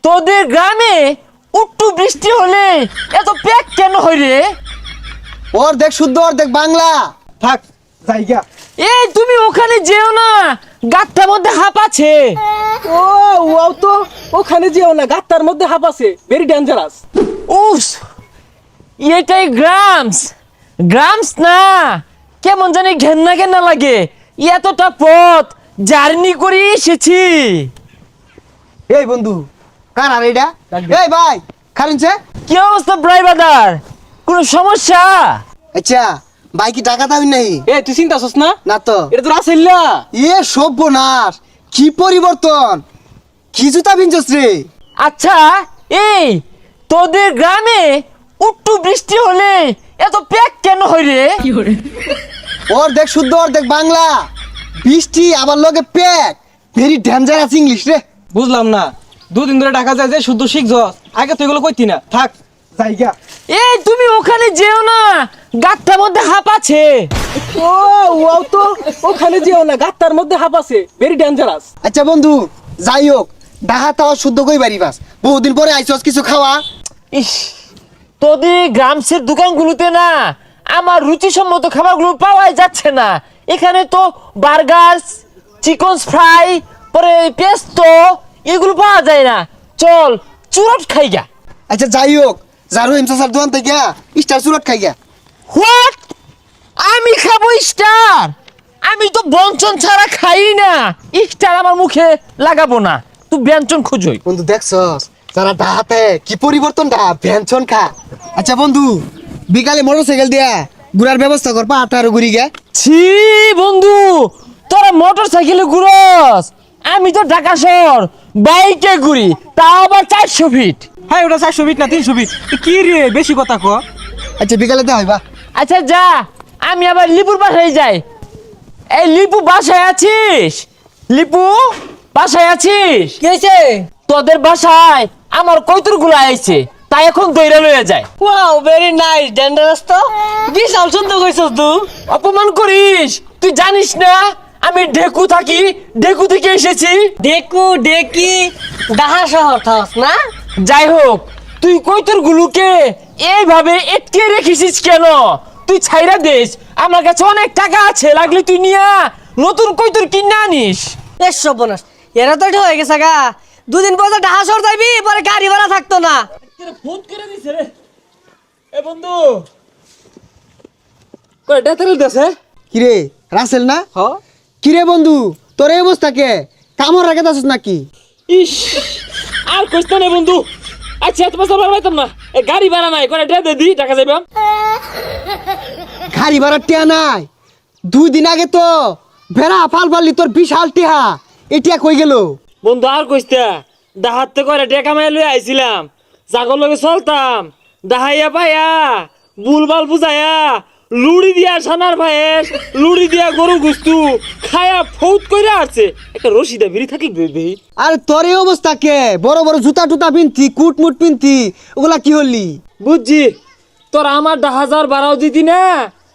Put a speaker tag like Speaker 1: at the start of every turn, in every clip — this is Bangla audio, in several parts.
Speaker 1: তোদের গ্রামে একটু বৃষ্টি হলে এত প্যাক কেন হয় রে?
Speaker 2: অর্ধেক শুদ্ধ অর্ধেক বাংলা। থাক জায়গা।
Speaker 1: এই তুমি ওখানে যেও না, গাতটার মধ্যে হাঁপ আছে।
Speaker 3: ও ও তো ওখানে যেও না, গাত্তার মধ্যে হাঁপ আছে, ভেরি ডেঞ্জারাস।
Speaker 1: উস, এটাই গ্রামস। গ্রামস না, কেমন জানি ঘেন্না ঘেন্না লাগে। এতটা পথ জার্নি করে এসেছি।
Speaker 2: এই বন্ধু, কার আর এটা? এই ভাই, খারিনছে?
Speaker 1: কি অবস্থা ড্রাইভার? কোনো সমস্যা?
Speaker 2: আচ্ছা, ভাই কি টাকা দাবি নাই?
Speaker 3: এ তুই চিন্তা করছ না?
Speaker 2: না তো।
Speaker 3: এটা তো রাসেল্লা।
Speaker 2: এ সর্বনাশ, কি পরিবর্তন, কি জুতা পিনছস রে?
Speaker 1: আচ্ছা, এই তোদের গ্রামে একটু বৃষ্টি হলে এত প্যাক কেন হয় রে?
Speaker 2: অর্ধেক শুদ্ধ অর্ধেক বাংলা, বৃষ্টি আবার লগে প্যাক, ভেরি ডেঞ্জারাস ইংলিশ রে।
Speaker 3: বুঝলাম না, দুদিন ধরে ঢাকা যায় যে শুদ্ধ শিখছস, আগে তো এগুলো কইতি না। থাক জায়গা।
Speaker 1: এই তুমি ওখানে যেও না, গাতটার মধ্যে হাঁপ আছে।
Speaker 3: ও ও তো ওখানে যেও না, গাত্তার মধ্যে হাঁপ আছে, ভেরি ডেঞ্জারাস।
Speaker 2: আচ্ছা বন্ধু, যাই হোক, ডাহা তাওয়া শুদ্ধ কই পারিবাস, বহুদিন পরে আইছস, কিছু খাওয়া।
Speaker 1: ইস, তোদের গ্রামসের দোকানগুলোতে না আমার রুচিসম্মত খাবারগুলো পাওয়াই যাচ্ছে না। এখানে তো বার্গার, চিকেন ফ্রাই, পরে পেস্তো এগুলো পাওয়া যায় না। চল চুরট খাই গা।
Speaker 2: আচ্ছা যাই হোক, জারু ইমসাসার দোকান থেকে স্টার চুরট খাই গা।
Speaker 1: হোয়াট? আমি খাবো স্টার? আমি তো বঞ্চন ছাড়া খাই না। স্টার আমার মুখে লাগাবো না, তুই ব্যঞ্জন খুঁজোই।
Speaker 2: বন্ধু দেখছস, যারা ডাহাতে কি পরিবর্তন, ডা ভ্যানচন খা। আচ্ছা বন্ধু, বিকালে মোটরসাইকেল দিয়া ঘুরার ব্যবস্থা কর, পা আঠারো ঘুরি গে।
Speaker 1: ছি বন্ধু, তোরা মোটর সাইকেলে ঘুরস, আমি তো ঢাকা শহর বাইকে ঘুরি, তাও আবার 400 ফিট।
Speaker 3: হ্যাঁ, ওটা 400 ফিট না 300 ফিট। কি রে, বেশি কথা ক।
Speaker 2: আচ্ছা বিকালে দেওয়া হইবা।
Speaker 1: আচ্ছা যা, আমি আবার লিপুর বাসায় যাই। এই লিপু বাসায় আছিস? লিপু বাসায় আছিস?
Speaker 4: কি হয়েছে?
Speaker 1: তোদের বাসায় আমার কৈতুর গুলো আইছে, তাই এখন দইরা লয়ে যায়।
Speaker 4: ওয়াও, ভেরি নাইস, ডেঞ্জারাস তো। বিশাল সুন্দর কইছস তুই।
Speaker 1: অপমান করিস, তুই জানিস না আমি ঢেকু থাকি, ঢেকু থেকে এসেছি।
Speaker 4: দেখু দেখি ডাহা শহর থাস না?
Speaker 1: যাই হোক, তুই কৈতুর গুলোকে এইভাবে এটকে রেখেছিস কেন? তুই ছাইরা দিস, আমার কাছে অনেক টাকা আছে, লাগলে তুই নিয়া নতুন কৈতুর কিনে আনিস।
Speaker 4: বেশ সর্বনাশ, এরা তো এটা হয়ে গেছে গা। দুদিন পর ডাহা শহর যাবি, পরে গাড়ি ভাড়া থাকতো না।
Speaker 1: ফোন করে দিছে রে। এ বন্ধু, কয়টা তেল দেছে?
Speaker 2: কিরে রাসেল না?
Speaker 3: হ,
Speaker 2: কিরে বন্ধু, তোর এই অবস্থা কে? কামড় রাখে দাসস নাকি?
Speaker 1: ইস, আর কইছ না বন্ধু। আচ্ছা তোমার সবার পাইতাম না, এ গাড়ি ভাড়া নাই, কয়টা দে দি, টাকা যাইবা।
Speaker 2: গাড়ি ভাড়ার টিয়া নাই? 2 দিন আগে তো ভেড়া ফাল ফাললি, তোর বিশাল টিহা, এটিয়া কই গেল?
Speaker 1: বন্ধু আর কইস্তা, ডাহাতে করে টেকা মাই লই আইছিলাম, জাগর লগে চলতাম, ডাহাইয়া পাইয়া বুলবাল বুঝাইয়া লুড়ি দিয়া সানার ভাইয়ের লুড়ি দিয়া গরু গুস্তু খায়া ফৌত কইরা আসছে। একটা রশিদা বিড়ি থাকি বেবি।
Speaker 2: আর তোর এই অবস্থা কে? বড় বড় জুতা টুতা পিনতি, কুট মুট পিনতি, ওগুলা কি হলি?
Speaker 1: বুঝছি, তোরা আমার 10,000 বাড়াও দিতি না,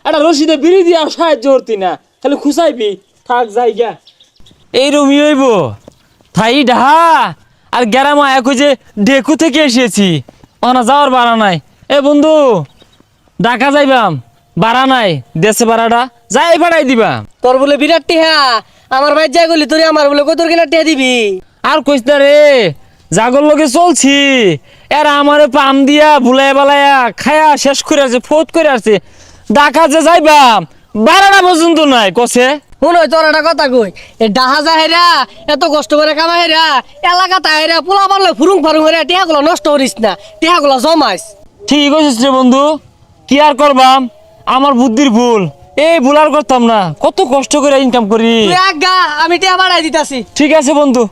Speaker 1: একটা রশিদে বিড়ি দিয়া সাহায্য করতি না, খালি খুসাইবি। থাক যাইগা, এই রমি হইব থাই ডাহা আর গ্যারামা এক যে ডেকু থেকে এসেছি, ওনা যাওয়ার বাড়া নাই। এ বন্ধু, ঢাকা যাইবাম, বাড়া নাই, দেশে বাড়াটা যাই ভাড়াই দিবা।
Speaker 4: তোর বলে বিরাট টিহা, আমার ভাই যাই গলি তোর আমার বলে কই তোর কিনা টিহা দিবি?
Speaker 1: আর কইস না রে, জাগর লগে চলছি, এরা আমারে পাম দিয়া ভুলাই বালাইয়া খায়া শেষ করে আছে, ফোত করে আছে। ঢাকা যে যাইবাম, বাড়াটা পর্যন্ত নাই কছে।
Speaker 4: শুন, তোর একটা কথা কই, এই ডাহা যা হেরা, এত কষ্ট করে কামা হেরা, এলাকা তাহেরা পোলা পারলে ফুরুং ফারুং হেরা, টিহাগুলো নষ্ট করিস না, টিহাগুলো জমাইস।
Speaker 1: ঠিক কইছিস রে বন্ধু, কি আর করবাম, আমার বুদ্ধির ভুল, এই ভুল আর করতাম না, কত কষ্ট করে ইনকাম করি।
Speaker 4: তুই আজ্ঞা, আমি টিহা বাড়াই দিতাছি।
Speaker 1: ঠিক আছে বন্ধু।